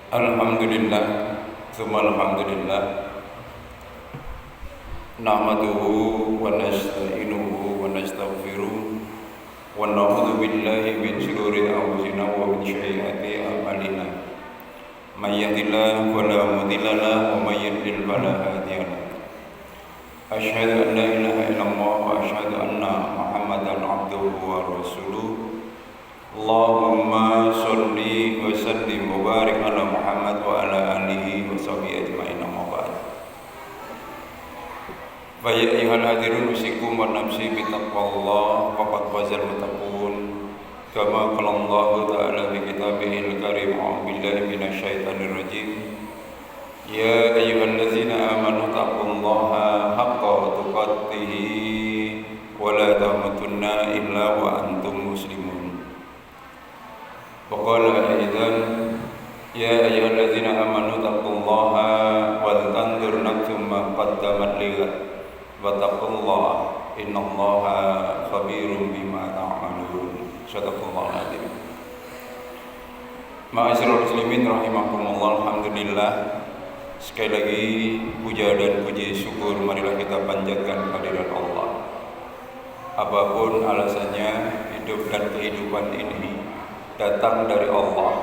Alhamdulillah, tsumma alhamdulillah. Nahmaduhu wa nasta'inuhu wa nastaghfiruh wa na'udzu billahi min shururi anfusina wa min sayyiati a'malina. May yahdihillahu fala mudilla lahu wa may yudlil fala hadiya lahu. Asyhadu an la ilaha illallah wa asyhadu anna Muhammadan abduhu wa rasuluh. Allahumma sholli wa sallim wa barik ala Muhammad wa ala alihi wa sahbihi ajma'in, amma ba'd. Fa ya ayyuhal hadirun usikum wa nafsi bi taqwallah faqad fazal muttaqun kama qala Allah ta'ala fi kitabihil karim. A'udzu billahi minasyaitonir rajim. Ya ayyuhallazina amanu taqullaha haqqa tuqatih wa la tamutunna illa wa antum muslimun. Waqala aidan ya ayyuhallazina amanu taqullaha wal tanzur nafsum ma qaddamat lighad wattaqullaha innallaha khabirum bima ta'malun. Shadaqallahul adzim. Ma'asyiral muslimin rahimakumullah, alhamdulillah. Sekali lagi puja dan puji syukur marilah kita panjatkan kehadirat Allah. Apapun alasannya, hidup dan kehidupan ini datang dari Allah.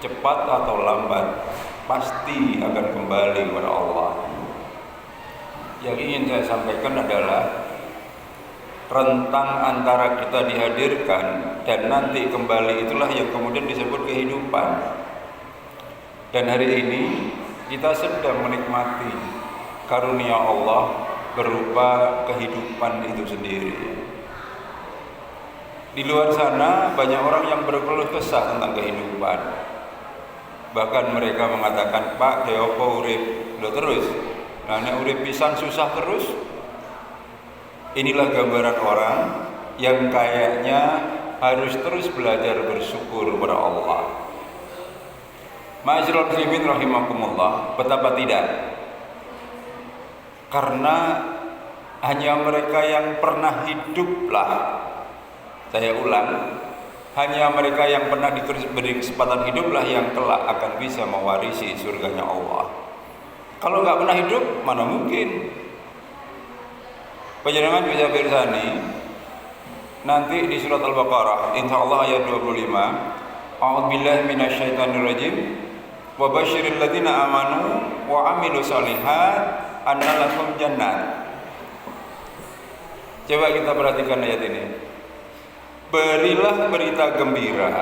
Cepat atau lambat pasti akan kembali kepada Allah. Yang ingin saya sampaikan adalah rentang antara kita dihadirkan dan nanti kembali itulah yang kemudian disebut kehidupan. Dan hari ini kita sedang menikmati karunia Allah berupa kehidupan itu sendiri. Di luar sana banyak orang yang berkeluh kesah tentang kehidupan. Bahkan mereka mengatakan, "Pak, kaya apa urip?" Lho terus. Nah, nek urip pisan susah terus. Inilah gambaran orang yang kayaknya harus terus belajar bersyukur kepada Allah. Ma'asyiral muslimin rahimakumullah, betapa tidak? Karena hanya mereka yang pernah hiduplah, saya ulang, hanya mereka yang pernah diberi kesempatan hiduplah yang kelak akan bisa mewarisi surganya Allah. Kalau nggak pernah hidup, mana mungkin? Panjenengan bisa bersani nanti di surat Al-Baqarah, insyaallah ayat 25. A'udzubillahi minasyaitonir rajim. Wa basyiril ladzina amanu wa amilus shalihat anna lahum jannat. Coba kita perhatikan ayat ini. Berilah berita gembira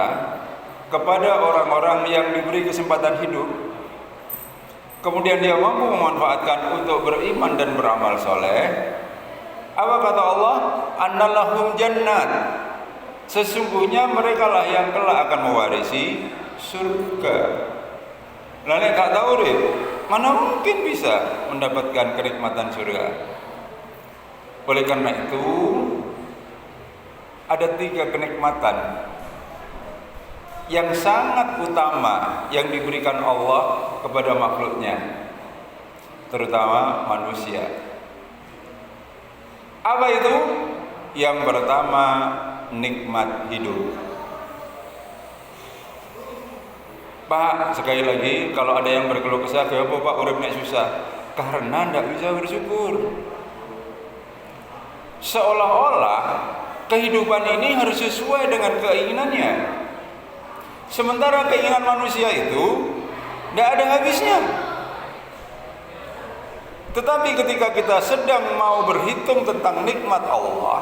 kepada orang-orang yang diberi kesempatan hidup, kemudian dia mampu memanfaatkan untuk beriman dan beramal soleh. Apa kata Allah? Annalahum jannat. Sesungguhnya merekalah yang kelak akan mewarisi surga. Lalu tak tahu deh, mana mungkin bisa mendapatkan kenikmatan surga. Oleh karena itu ada 3 kenikmatan yang sangat utama yang diberikan Allah kepada makhluknya, terutama manusia. Apa itu? Yang pertama, nikmat hidup. Pak, sekali lagi, kalau ada yang berkeluh kesah, "Kenapa Pak urip nek susah?" Karena tidak bisa bersyukur. Seolah-olah kehidupan ini harus sesuai dengan keinginannya. Sementara keinginan manusia itu tidak ada habisnya. Tetapi ketika kita sedang mau berhitung tentang nikmat Allah,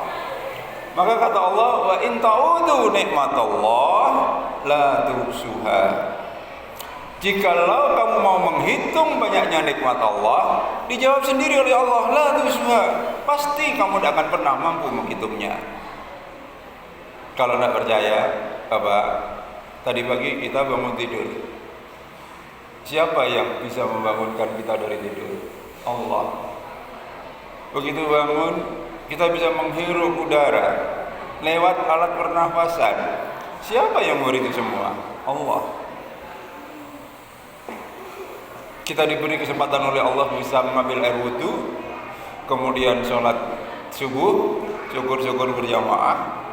maka kata Allah, "Wa in ta'udu nikmatallah la tuhsuha." Jikalau kamu mau menghitung banyaknya nikmat Allah, dijawab sendiri oleh Allah, "La tuhsuha." Pasti kamu tidak akan pernah mampu menghitungnya. Kalau tidak percaya, Bapak, tadi pagi kita bangun tidur. Siapa yang bisa membangunkan kita dari tidur? Allah. Begitu bangun, kita bisa menghirup udara lewat alat pernafasan. Siapa yang memberi itu semua? Allah. Kita diberi kesempatan oleh Allah bisa mengambil air wudhu, kemudian sholat subuh, syukur-syukur berjamaah.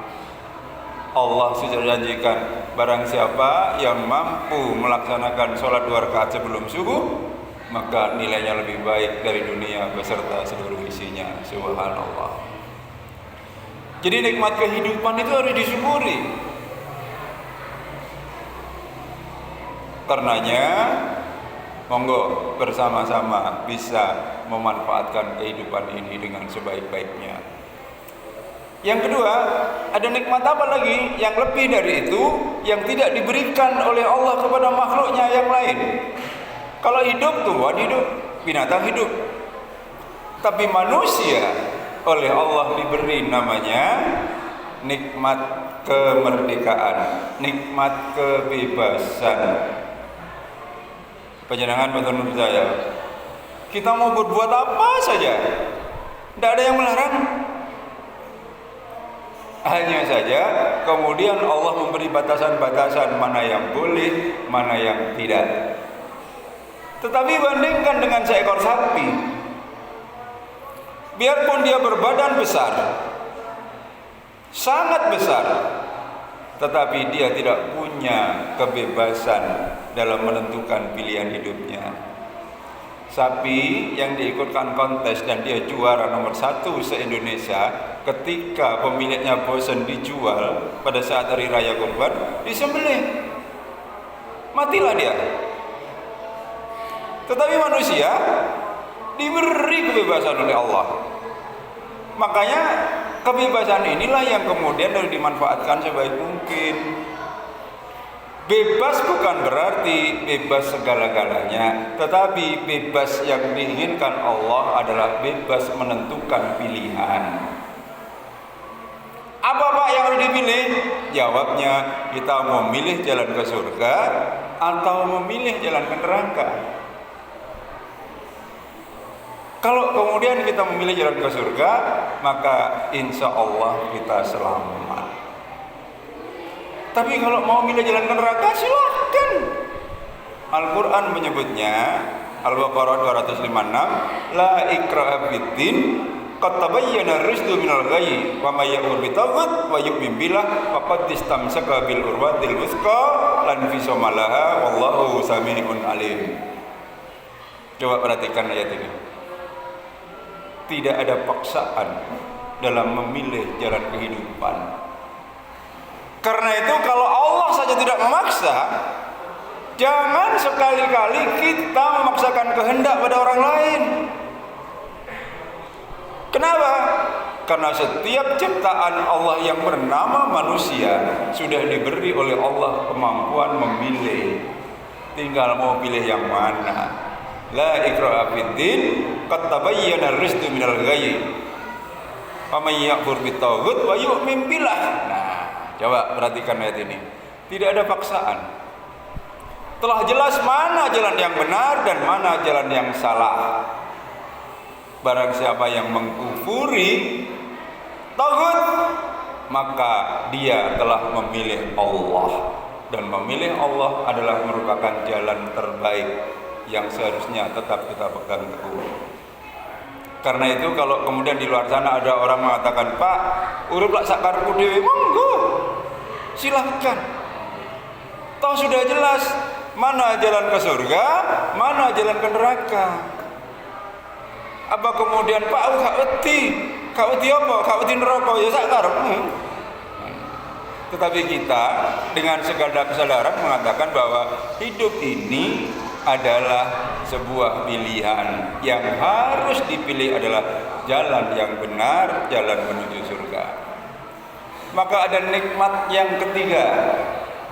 Allah sudah janjikan, barang siapa yang mampu melaksanakan sholat 2 rakaat sebelum subuh, maka nilainya lebih baik dari dunia beserta seluruh isinya. Subhanallah. Jadi nikmat kehidupan itu harus disyukuri. Karenanya monggo bersama-sama bisa memanfaatkan kehidupan ini dengan sebaik-baiknya. Yang kedua, ada nikmat apa lagi yang lebih dari itu, yang tidak diberikan oleh Allah kepada makhluknya yang lain. Kalau hidup, tumbuhan hidup, binatang hidup. Tapi manusia oleh Allah diberi namanya nikmat kemerdekaan, nikmat kebebasan. Panjenengan betul percaya, kita mau berbuat apa saja, tidak ada yang melarang. Hanya saja kemudian Allah memberi batasan-batasan mana yang boleh, mana yang tidak. Tetapi bandingkan dengan seekor sapi, biarpun dia berbadan besar, sangat besar, tetapi dia tidak punya kebebasan dalam menentukan pilihan hidupnya. Sapi yang diikutkan kontes dan dia juara nomor 1 se-Indonesia, ketika pemiliknya bosan dijual pada saat hari raya Kurban, disembelih, matilah dia. Tetapi manusia diberi kebebasan oleh Allah. Makanya kebebasan inilah yang kemudian harus dimanfaatkan sebaik mungkin. Bebas bukan berarti bebas segala-galanya, tetapi bebas yang diinginkan Allah adalah bebas menentukan pilihan. Apa Pak yang harus dipilih? Jawabnya, kita memilih jalan ke surga atau memilih jalan ke neraka. Kalau kemudian kita memilih jalan ke surga, maka insya Allah kita selamat. Tapi kalau mau milih jalan ke neraka, silahkan. Al-Quran menyebutnya, Al-Baqarah 256, la ikraha fiddin, qad tabayyana ar-rusydu minal ghayy, wa may yakfur bitaghut wa yu'min billah faqad istamsaka bil urwatil wuthqa lan fisama laha wallahu sami'un alim. Coba perhatikan ayat ini. Tidak ada paksaan dalam memilih jalan kehidupan. Karena itu kalau Allah saja tidak memaksa, jangan sekali-kali kita memaksakan kehendak pada orang lain. Kenapa? Karena setiap ciptaan Allah yang bernama manusia sudah diberi oleh Allah kemampuan memilih. Tinggal mau pilih yang mana. La ikraha fiddin, qad tabayyana ar-rusydu minal ghayy. Faman yakfur bitaghut wa yu'min billah. Nah, coba perhatikan ayat ini. Tidak ada paksaan. Telah jelas mana jalan yang benar dan mana jalan yang salah. Barang siapa yang mengkufuri taghut, maka dia telah memilih Allah. Dan memilih Allah adalah merupakan jalan terbaik yang seharusnya tetap kita pegang teguh. Karena itu kalau kemudian di luar sana ada orang mengatakan, Pak, urip lak sakarepku dhewe, monggo, silahkan. Toh sudah jelas mana jalan ke surga, mana jalan ke neraka. Apa kemudian Pak, gak wedi apa? Gak wedi neraka ya sak karepmu. Tetapi kita dengan segala kesadaran mengatakan bahwa hidup ini adalah sebuah pilihan. Yang harus dipilih adalah jalan yang benar, jalan menuju surga. Maka ada nikmat yang ketiga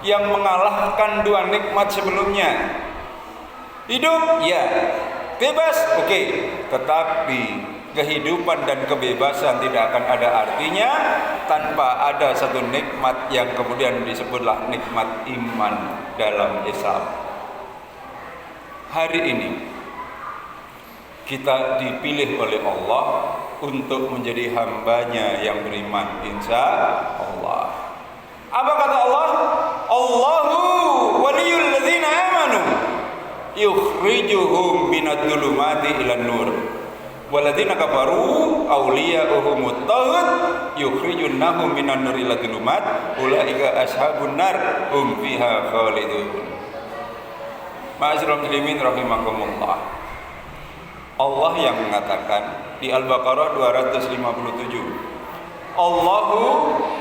yang mengalahkan dua nikmat sebelumnya. Hidup, ya. Bebas, oke. Tetapi kehidupan dan kebebasan tidak akan ada artinya tanpa ada satu nikmat yang kemudian disebutlah nikmat iman dalam Islam. Hari ini kita dipilih oleh Allah untuk menjadi hambanya yang beriman, insya Allah. Apa kata Allah? Allahu waliyul ladzina amanu yukhrijuhum minadh dhulumati ilan nur Walladzina kafaru awliya'uhumut taghut yukhrijunnahum minan nuri ila dhulumat ulaika ashabun nar hum fiha khalidun. Ma'asyiral muslimin rahimakumullah. Allah yang mengatakan di Al-Baqarah 257, Allahu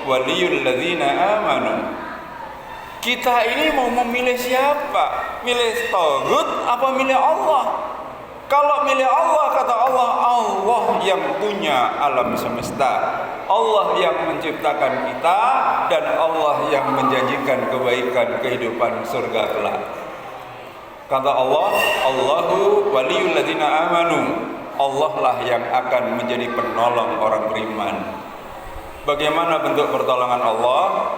waliyul ladzina amanu. Kita ini mau memilih siapa? Milih taghut apa milih Allah? Kalau milih Allah, kata Allah, Allah yang punya alam semesta, Allah yang menciptakan kita, dan Allah yang menjanjikan kebaikan kehidupan surga kelak. Kata Allah, Allahu waliyul ladzina amanu. Allah lah yang akan menjadi penolong orang beriman. Bagaimana bentuk pertolongan Allah?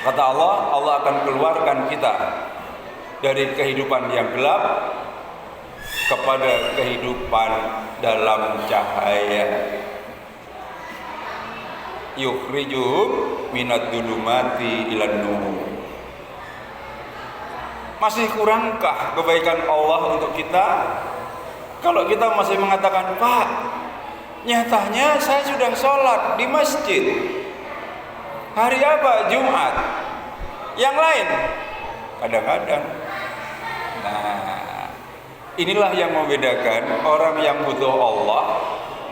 Kata Allah, Allah akan keluarkan kita dari kehidupan yang gelap kepada kehidupan dalam cahaya. Yukhrijuhum minad dhulumati ilan nur. Masih kurangkah kebaikan Allah untuk kita? Kalau kita masih mengatakan, Pak, nyatanya saya sudah sholat di masjid. Hari apa? Jumat. Yang lain? Kadang-kadang. Nah, inilah yang membedakan orang yang butuh Allah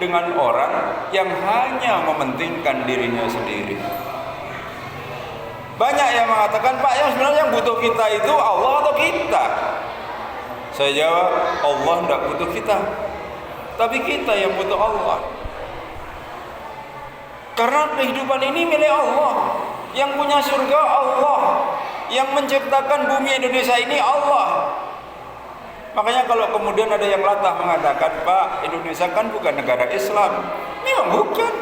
dengan orang yang hanya mementingkan dirinya sendiri. Banyak yang mengatakan, Pak, yang sebenarnya yang butuh kita itu Allah atau kita? Saya jawab, Allah tidak butuh kita, tapi kita yang butuh Allah. Karena kehidupan ini milik Allah. Yang punya surga Allah. Yang menciptakan bumi Indonesia ini Allah. Makanya kalau kemudian ada yang latah mengatakan, Pak, Indonesia kan bukan negara Islam. Memang bukan.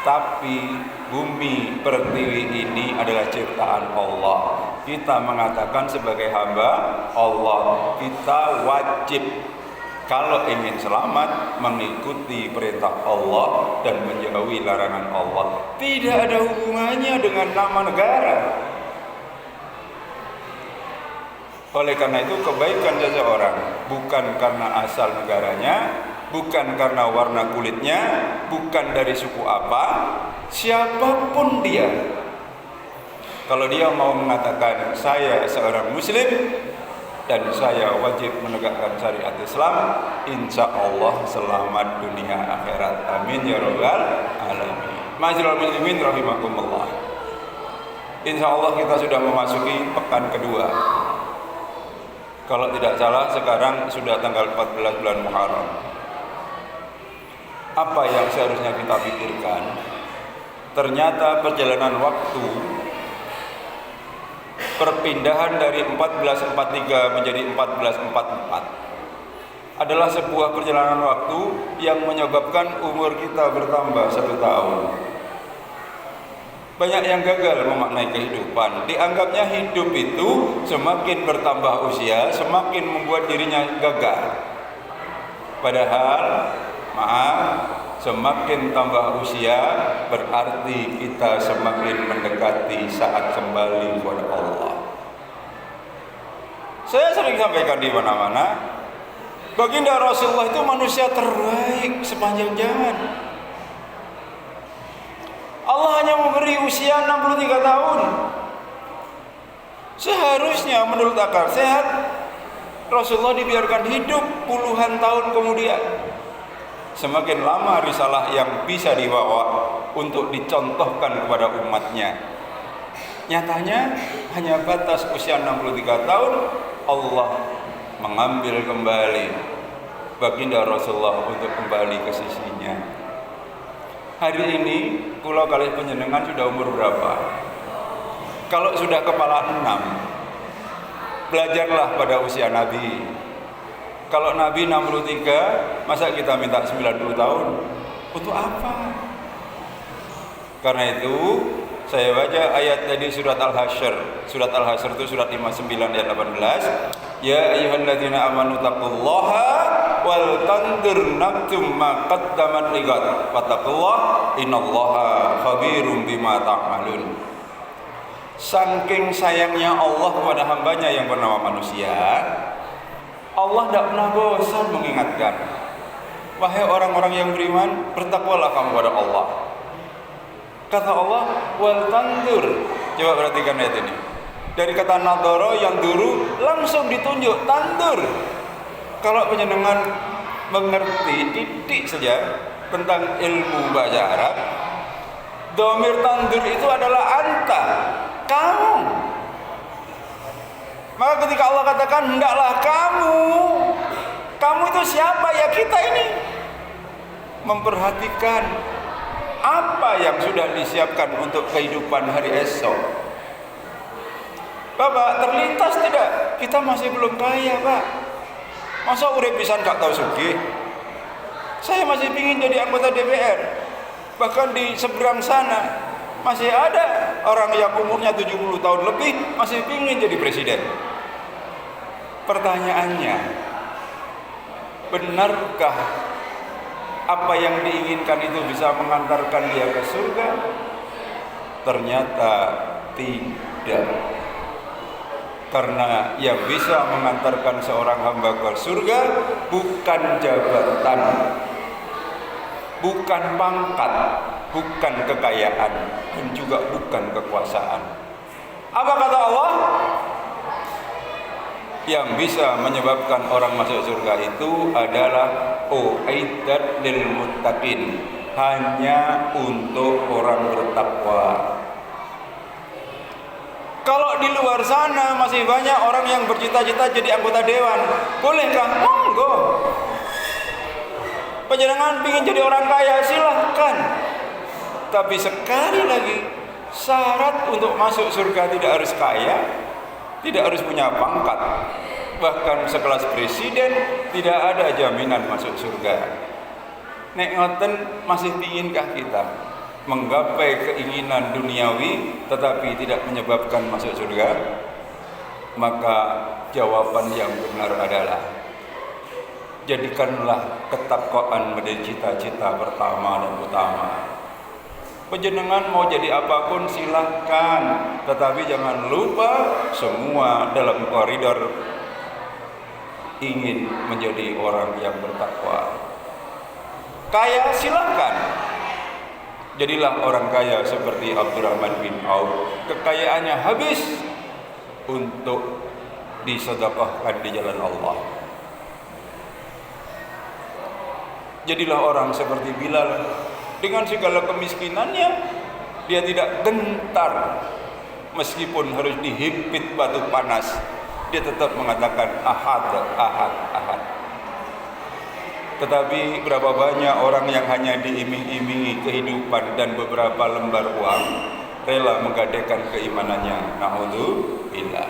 Tapi bumi pertiwi ini adalah ciptaan Allah. Kita mengatakan sebagai hamba Allah, kita wajib kalau ingin selamat mengikuti perintah Allah dan menjauhi larangan Allah. Tidak ada hubungannya dengan nama negara. Oleh karena itu kebaikan seseorang bukan karena asal negaranya, bukan karena warna kulitnya, bukan dari suku apa, siapapun dia. Kalau dia mau mengatakan saya seorang muslim dan saya wajib menegakkan syariat Islam, insya Allah selamat dunia akhirat. Amin ya rabbal alamin. Ma'asyiral muslimin rahimakumullah. Insya Allah kita sudah memasuki pekan kedua. Kalau tidak salah sekarang sudah tanggal 14 bulan Muharram. Apa yang seharusnya kita pikirkan? Ternyata perjalanan waktu, perpindahan dari 1443 menjadi 1444 adalah sebuah perjalanan waktu yang menyebabkan umur kita bertambah 1 tahun. Banyak yang gagal memaknai kehidupan. Dianggapnya hidup itu semakin bertambah usia, semakin membuat dirinya gagal. Padahal, semakin tambah usia berarti kita semakin mendekati saat kembali kepada Allah. Saya sering sampaikan di mana-mana, baginda Rasulullah itu manusia terbaik sepanjang zaman. Allah hanya memberi usia 63 tahun. Seharusnya menurut akal sehat Rasulullah dibiarkan hidup puluhan tahun kemudian. Semakin lama risalah yang bisa dibawa untuk dicontohkan kepada umatnya. Nyatanya hanya batas usia 63 tahun Allah mengambil kembali baginda Rasulullah untuk kembali ke sisinya. Hari ini pulau kali penjenengan sudah umur berapa? Kalau sudah kepala 6, belajarlah pada usia Nabi. Kalau Nabi 63, masa kita minta 90 tahun? Untuk apa? Karena itu saya baca ayat tadi surat Al-Hasyr. Surat Al-Hasyr itu surat 59 ayat 18. Ya ayyuhalladzina amanu taqullaha wal tanzur nafsum ma qaddamat ligat wattaqullah innallaha khabirum bima ta'malun. Saking sayangnya Allah kepada hambanya yang bernama manusia, Allah tidak pernah bosan mengingatkan, wahai orang-orang yang beriman, bertakwalah kamu kepada Allah. Kata Allah, wal tandur. Coba perhatikan ayat ini. Dari kata nadoro yang dulu langsung ditunjuk tandur. Kalau penjenengan mengerti titik saja tentang ilmu bahasa Arab, domir tandur itu adalah anta, kamu. Maka ketika Allah katakan hendaklah kamu itu siapa? Ya kita ini. Memperhatikan apa yang sudah disiapkan untuk kehidupan hari esok. Bapak, terlintas tidak? Kita masih belum kaya, Pak. Masa urip pisan gak tahu sugih? Saya masih ingin jadi anggota DPR. Bahkan di seberang sana masih ada orang yang umurnya 70 tahun lebih masih ingin jadi presiden. Pertanyaannya, benarkah apa yang diinginkan itu bisa mengantarkan dia ke surga? Ternyata tidak. Karena yang bisa mengantarkan seorang hamba ke surga bukan jabatan, bukan pangkat, bukan kekayaan, dan juga bukan kekuasaan. Apa kata Allah? Yang bisa menyebabkan orang masuk surga itu adalah uiddat lil muttaqin, hanya untuk orang bertakwa. Kalau di luar sana masih banyak orang yang bercita-cita jadi anggota dewan, bolehkah? Monggo. Panjenengan ingin jadi orang kaya, silahkan. Tapi sekali lagi, syarat untuk masuk surga tidak harus kaya, tidak harus punya pangkat. Bahkan sekelas presiden tidak ada jaminan masuk surga. Nek ngoten masih inginkah kita menggapai keinginan duniawi tetapi tidak menyebabkan masuk surga? Maka jawaban yang benar adalah jadikanlah ketakwaan menjadi cita-cita pertama dan utama. Panjenengan mau jadi apapun silahkan, tetapi jangan lupa semua dalam koridor ingin menjadi orang yang bertakwa. Kaya silahkan, jadilah orang kaya seperti Abdurrahman bin Auf. Kekayaannya habis untuk disedekahkan di jalan Allah. Jadilah orang seperti Bilal, dengan segala kemiskinannya dia tidak gentar meskipun harus dihimpit batu panas. Dia tetap mengatakan ahad, ahad, ahad. Tetapi berapa banyak orang yang hanya diiming-imingi kehidupan dan beberapa lembar uang rela menggadaikan keimanannya. Na'udzubillah.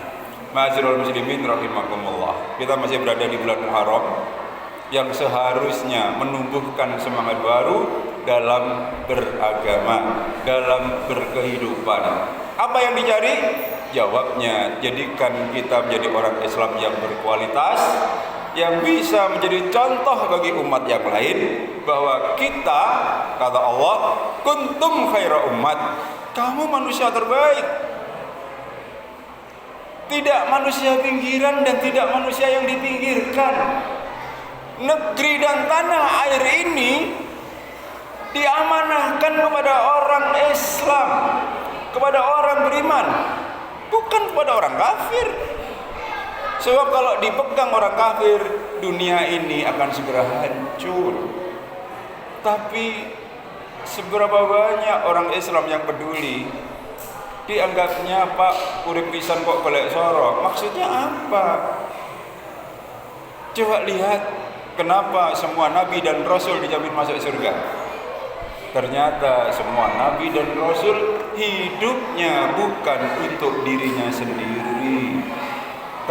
Ma'asyiral muslimin rahimakumullah. Kita masih berada di bulan Muharram yang seharusnya menumbuhkan semangat baru dalam beragama, dalam berkehidupan. Apa yang dicari? Jawabnya, jadikan kita menjadi orang Islam yang berkualitas, yang bisa menjadi contoh bagi umat yang lain, bahwa kita, kata Allah, kuntum khaira ummat, kamu manusia terbaik. Tidak manusia pinggiran dan tidak manusia yang dipinggirkan. Negeri dan tanah air ini diamanahkan kepada orang Islam, kepada orang beriman, bukan kepada orang kafir. Sebab kalau dipegang orang kafir, dunia ini akan segera hancur. Tapi seberapa banyak orang Islam yang peduli? Dianggapnya Pak urip pisan kok golek soro. Maksudnya apa? Coba lihat kenapa semua nabi dan rasul dijamin masuk surga. Ternyata semua nabi dan rasul hidupnya bukan untuk dirinya sendiri,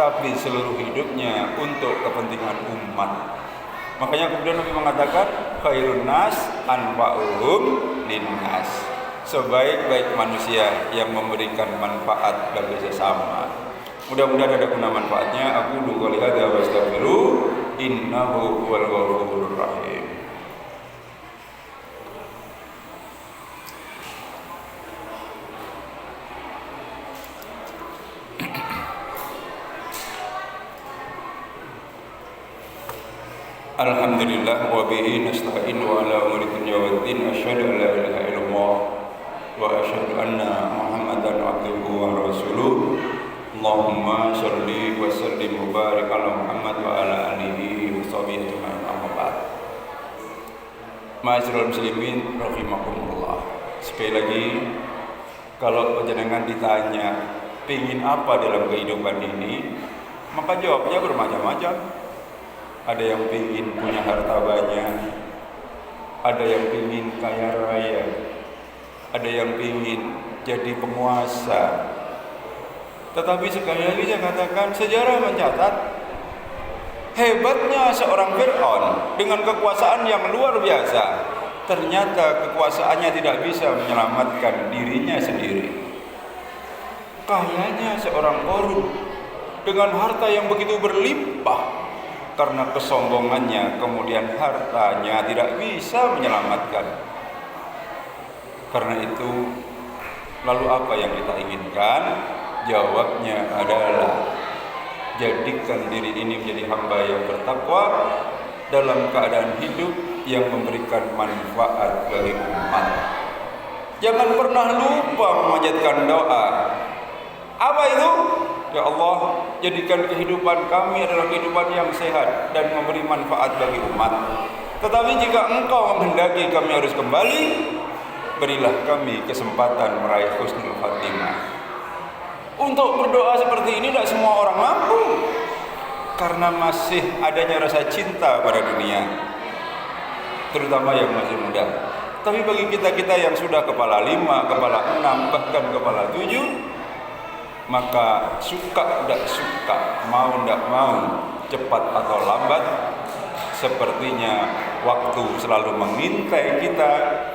tapi seluruh hidupnya untuk kepentingan umat. Makanya kemudian Nabi mengatakan khairun nas anfa'uhum linnas, sebaik-baik manusia yang memberikan manfaat bagi sesama. Mudah-mudahan ada guna manfaatnya. Aku qouli hadza wa astaghfiru innahu huwal ghafurur rahim. Alhamdulillah wa bihi nasta'in wa ala umuri dunya waddin asyhadu an la ilaha illallah wa asyhadu anna Muhammadan abduhu wa rasuluh. Allahumma shalli wa sallim wa barik ala Muhammad wa ala alihi wa sahbihi ajma'in. Amma ba'd. Ma'asyiral muslimin rahimakumullah. Sekali lagi, kalau panjenengan ditanya pengin apa dalam kehidupan ini, maka jawabnya bermacam-macam. Ada yang ingin punya harta banyak, ada yang ingin kaya raya, ada yang ingin jadi penguasa. Tetapi sekali lagi saya katakan, sejarah mencatat hebatnya seorang Fir'aun dengan kekuasaan yang luar biasa. Ternyata kekuasaannya tidak bisa menyelamatkan dirinya sendiri. Kayanya seorang Qarun dengan harta yang begitu berlimpah, karena kesombongannya kemudian hartanya tidak bisa menyelamatkan. Karena itu, lalu apa yang kita inginkan? Jawabnya adalah jadikan diri ini menjadi hamba yang bertakwa dalam keadaan hidup yang memberikan manfaat bagi umat. Jangan pernah lupa memanjatkan doa. Apa itu? Ya Allah, jadikan kehidupan kami adalah kehidupan yang sehat dan memberi manfaat bagi umat. Tetapi jika Engkau menghendaki kami harus kembali, berilah kami kesempatan meraih husnul khatimah. Untuk berdoa seperti ini tidak semua orang mampu, karena masih adanya rasa cinta pada dunia, terutama yang masih muda. Tapi bagi kita-kita yang sudah kepala 5, kepala 6, bahkan kepala 7, maka suka tidak suka, mau tidak mau, cepat atau lambat, sepertinya waktu selalu mengintai kita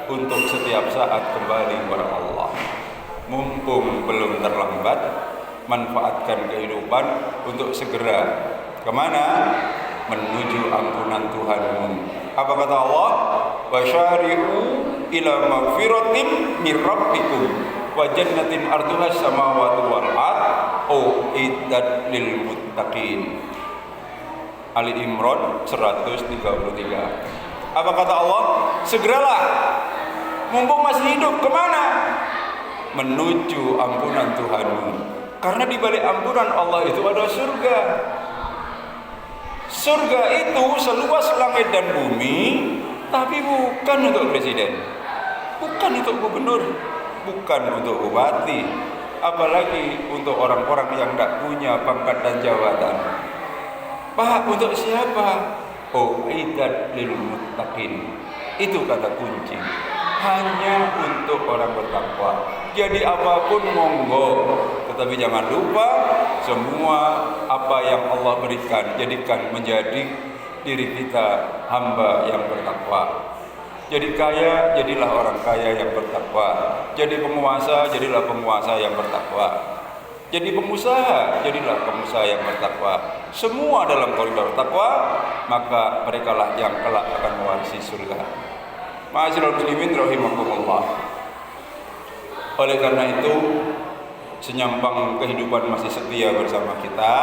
untuk setiap saat kembali kepada Allah. Mumpung belum terlambat, manfaatkan kehidupan untuk segera kemana? Menuju ampunan Tuhanmu. Apa kata Allah? Wasyari'u ila magfiratin min rabbikum wa jannatin arduha samawati wal ard uiddat lil muttaqin. Ali Imran 133. Apa kata Allah? Segeralah, mumpung masih hidup. Kemana? Menuju ampunan Tuhanmu. Karena di balik ampunan Allah itu ada surga. Surga itu seluas langit dan bumi, tapi bukan untuk presiden, bukan untuk gubernur, bukan untuk bupati, apalagi untuk orang-orang yang tidak punya pangkat dan jabatan. Pak, untuk siapa? Uiddat lil muttaqin. Itu kata kunci. Hanya untuk orang bertakwa. Jadi apapun monggo, tetapi jangan lupa semua apa yang Allah berikan jadikan menjadi diri kita hamba yang bertakwa. Jadi kaya, jadilah orang kaya yang bertakwa. Jadi penguasa, jadilah penguasa yang bertakwa. Jadi pengusaha, jadilah pengusaha yang bertakwa. Semua dalam koridor takwa, maka merekalah yang kelak akan mewarisi surga. Ma'asyiral muslimin rahimakumullah. Oleh karena itu, senyampang kehidupan masih setia bersama kita,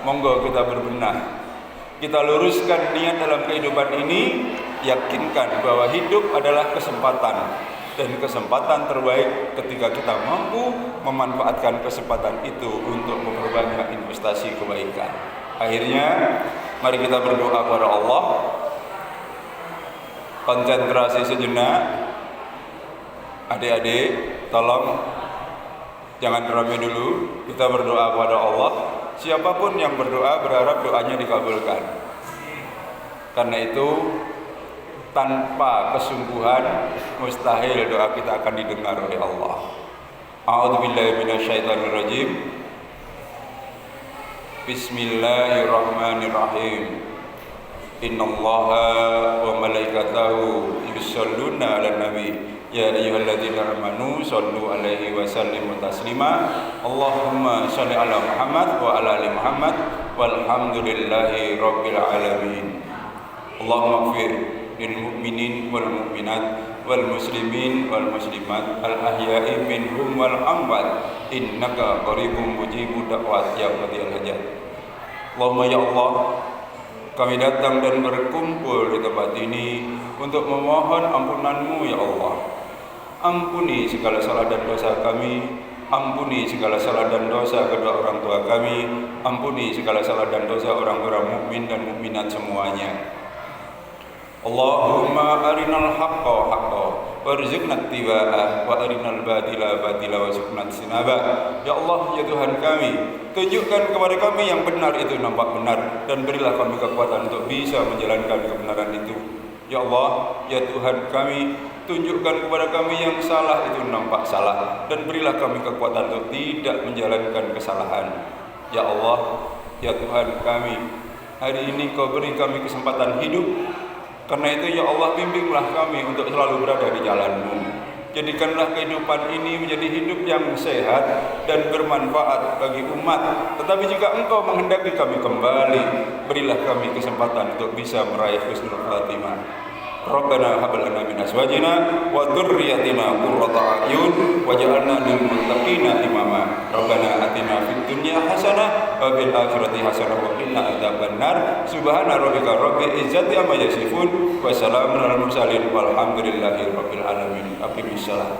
monggo kita berbenah. Kita luruskan niat dalam kehidupan ini, yakinkan bahwa hidup adalah kesempatan, dan kesempatan terbaik ketika kita mampu memanfaatkan kesempatan itu untuk memperbanyak investasi kebaikan. Akhirnya, mari kita berdoa kepada Allah. Konsentrasi sejenak. Adik-adik, tolong jangan rame dulu. Kita berdoa kepada Allah. Siapapun yang berdoa berharap doanya dikabulkan. Karena itu, tanpa kesungguhan mustahil doa kita akan didengar oleh Allah. A'udzubillahi minasyaitonirrajim. Bismillahirrahmanirrahim. Innallaha wa malaikatahu yusholluna 'alan nabi ya ayyuhalladzina amanu shollu 'alaihi wa sallimu taslima. Allahumma sholli 'ala Muhammad wa 'ala ali Muhammad walhamdulillahi rabbil alamin. Allahumma ighfir lil mu'minin wal mu'minat wal muslimin wal muslimat al ahya'i minhum wal amwat innaka qaribun mujibud da'wat ya qadiyal hajat. Allahumma ya Allah, kami datang dan berkumpul di tempat ini untuk memohon ampunan-Mu ya Allah. Ampuni segala salah dan dosa kami, ampuni segala salah dan dosa kedua orang tua kami, ampuni segala salah dan dosa orang-orang mukmin dan mukminat semuanya. Allahumma arinal haqqa haqqa warzuqna ittiba'ah wa arinal batila batila warzuqna ijtinabah. Ya Allah, ya Tuhan kami, tunjukkan kepada kami yang benar itu nampak benar, dan berilah kami kekuatan untuk bisa menjalankan kebenaran itu. Ya Allah, ya Tuhan kami, tunjukkan kepada kami yang salah itu nampak salah, dan berilah kami kekuatan untuk tidak menjalankan kesalahan. Ya Allah, ya Tuhan kami, hari ini Kau beri kami kesempatan hidup. Karena itu ya Allah, bimbinglah kami untuk selalu berada di jalan-Mu. Jadikanlah kehidupan ini menjadi hidup yang sehat dan bermanfaat bagi umat. Tetapi juga Engkau menghendaki kami kembali, berilah kami kesempatan untuk bisa meraih husnul khatimah. Rabbana hab lana min azwajina wa dzurriyyatina qurrata a'yun waj'alna lil muttaqina imama. Rabbana atina fid dunya hasanah wa fil akhirati hasanah wa qina adzabannar. Subhana rabbika rabbil izzati amma yasifun wa salamun alal mursalin walhamdulillahi rabbil alamin. Aqimissalam.